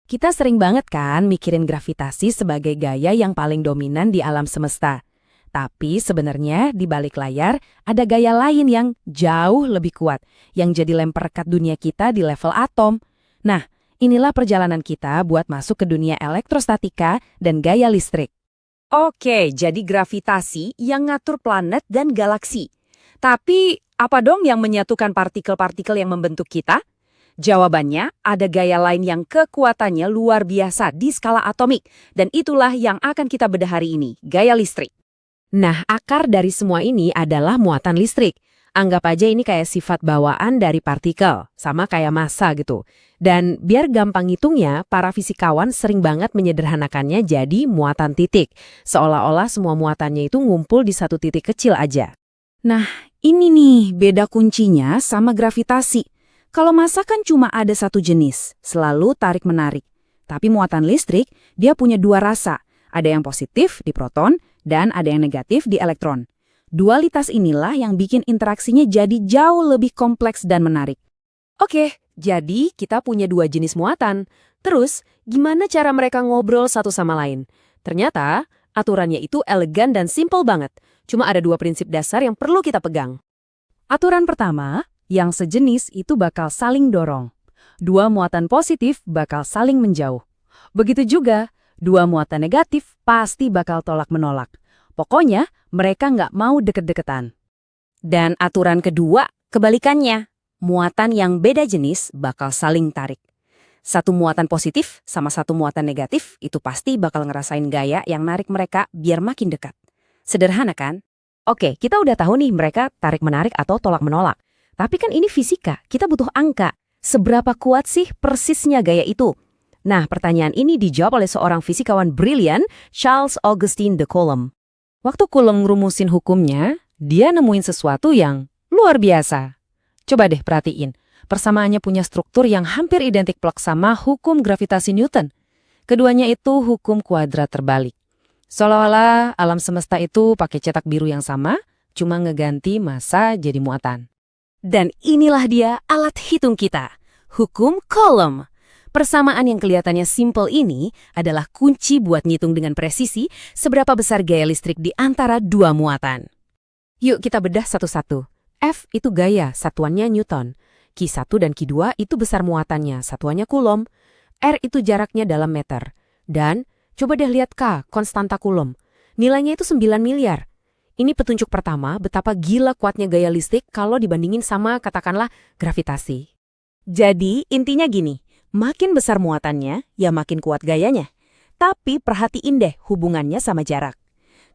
Kita sering banget kan mikirin gravitasi sebagai gaya yang paling dominan di alam semesta. Tapi sebenarnya di balik layar ada gaya lain yang jauh lebih kuat, yang jadi lem perekat dunia kita di level atom. Nah, inilah perjalanan kita buat masuk ke dunia elektrostatika dan gaya listrik. Oke, jadi gravitasi yang ngatur planet dan galaksi. Tapi apa dong yang menyatukan partikel-partikel yang membentuk kita? Jawabannya, ada gaya lain yang kekuatannya luar biasa di skala atomik. Dan itulah yang akan kita bedah hari ini, gaya listrik. Nah, akar dari semua ini adalah muatan listrik. Anggap aja ini kayak sifat bawaan dari partikel, sama kayak massa gitu. Dan biar gampang hitungnya, para fisikawan sering banget menyederhanakannya jadi muatan titik. Seolah-olah semua muatannya itu ngumpul di satu titik kecil aja. Nah, ini nih beda kuncinya sama gravitasi. Kalau massa kan cuma ada satu jenis, selalu tarik-menarik. Tapi muatan listrik, dia punya dua rasa. Ada yang positif di proton, dan ada yang negatif di elektron. Dualitas inilah yang bikin interaksinya jadi jauh lebih kompleks dan menarik. Oke, jadi kita punya dua jenis muatan. Terus, gimana cara mereka ngobrol satu sama lain? Ternyata, aturannya itu elegan dan simple banget. Cuma ada dua prinsip dasar yang perlu kita pegang. Aturan pertama, yang sejenis itu bakal saling dorong. Dua muatan positif bakal saling menjauh. Begitu juga, dua muatan negatif pasti bakal tolak-menolak. Pokoknya, mereka nggak mau deket-deketan. Dan aturan kedua, kebalikannya. Muatan yang beda jenis bakal saling tarik. Satu muatan positif sama satu muatan negatif itu pasti bakal ngerasain gaya yang narik mereka biar makin dekat. Sederhana kan? Oke, kita udah tahu nih mereka tarik-menarik atau tolak-menolak. Tapi kan ini fisika, kita butuh angka. Seberapa kuat sih persisnya gaya itu? Nah, pertanyaan ini dijawab oleh seorang fisikawan brilian, Charles Augustin de Coulomb. Waktu Coulomb ngerumusin hukumnya, dia nemuin sesuatu yang luar biasa. Coba deh perhatiin, persamaannya punya struktur yang hampir identik plek sama hukum gravitasi Newton. Keduanya itu hukum kuadrat terbalik. Seolah-olah alam semesta itu pakai cetak biru yang sama, cuma ngeganti massa jadi muatan. Dan inilah dia alat hitung kita, hukum Coulomb. Persamaan yang kelihatannya simple ini adalah kunci buat ngitung dengan presisi seberapa besar gaya listrik di antara dua muatan. Yuk kita bedah satu-satu. F itu gaya, satuannya Newton. Q1 dan Q2 itu besar muatannya, satuannya Coulomb. R itu jaraknya dalam meter. Dan coba deh lihat K, konstanta Coulomb. Nilainya itu 9 miliar. Ini petunjuk pertama betapa gila kuatnya gaya listrik kalau dibandingin sama katakanlah gravitasi. Jadi intinya gini, makin besar muatannya, ya makin kuat gayanya. Tapi perhatiin deh hubungannya sama jarak.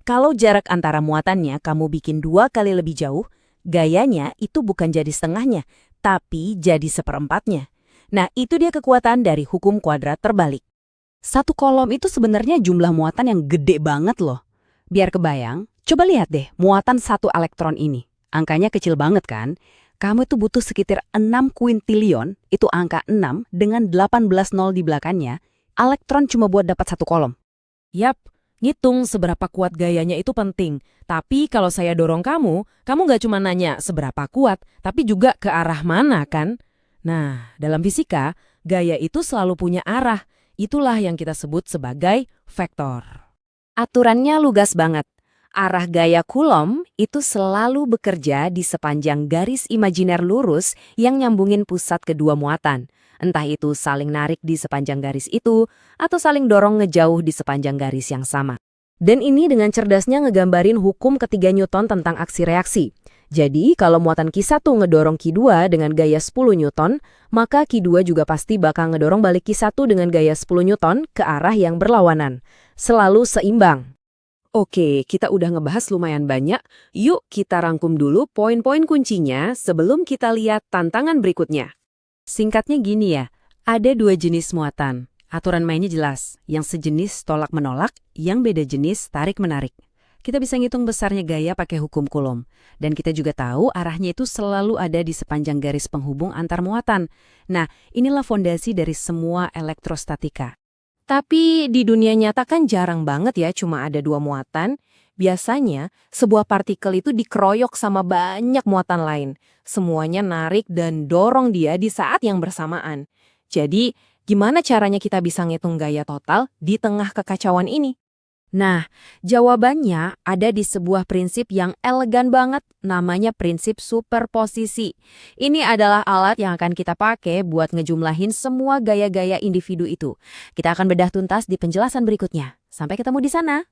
Kalau jarak antara muatannya kamu bikin 2 kali lebih jauh, gayanya itu bukan jadi setengahnya, tapi jadi seperempatnya. Nah itu dia kekuatan dari hukum kuadrat terbalik. Satu kolom itu sebenarnya jumlah muatan yang gede banget loh. Biar kebayang, coba lihat deh muatan satu elektron ini. Angkanya kecil banget kan? Kamu itu butuh sekitar 6 kuintilion, itu angka 6 dengan 18 nol di belakangnya, elektron cuma buat dapat satu kolom. Yap, ngitung seberapa kuat gayanya itu penting. Tapi kalau saya dorong kamu nggak cuma nanya seberapa kuat, tapi juga ke arah mana kan? Nah, dalam fisika, gaya itu selalu punya arah. Itulah yang kita sebut sebagai vektor. Aturannya lugas banget. Arah gaya Coulomb itu selalu bekerja di sepanjang garis imajiner lurus yang nyambungin pusat kedua muatan. Entah itu saling narik di sepanjang garis itu, atau saling dorong ngejauh di sepanjang garis yang sama. Dan ini dengan cerdasnya ngegambarin hukum ketiga Newton tentang aksi reaksi. Jadi, kalau muatan Q1 ngedorong Q2 dengan gaya 10 Newton, maka Q2 juga pasti bakal ngedorong balik Q1 dengan gaya 10 Newton ke arah yang berlawanan. Selalu seimbang. Oke, kita udah ngebahas lumayan banyak. Yuk kita rangkum dulu poin-poin kuncinya sebelum kita lihat tantangan berikutnya. Singkatnya gini ya, ada dua jenis muatan. Aturan mainnya jelas, yang sejenis tolak-menolak, yang beda jenis tarik-menarik. Kita bisa ngitung besarnya gaya pakai hukum Coulomb. Dan kita juga tahu arahnya itu selalu ada di sepanjang garis penghubung antar muatan. Nah, inilah fondasi dari semua elektrostatika. Tapi di dunia nyata kan jarang banget ya cuma ada dua muatan. Biasanya sebuah partikel itu dikeroyok sama banyak muatan lain. Semuanya narik dan dorong dia di saat yang bersamaan. Jadi Gimana caranya kita bisa ngitung gaya total di tengah kekacauan ini? Nah, jawabannya ada di sebuah prinsip yang elegan banget, namanya prinsip superposisi. Ini adalah alat yang akan kita pakai buat ngejumlahin semua gaya-gaya individu itu. Kita akan bedah tuntas di penjelasan berikutnya. Sampai ketemu di sana.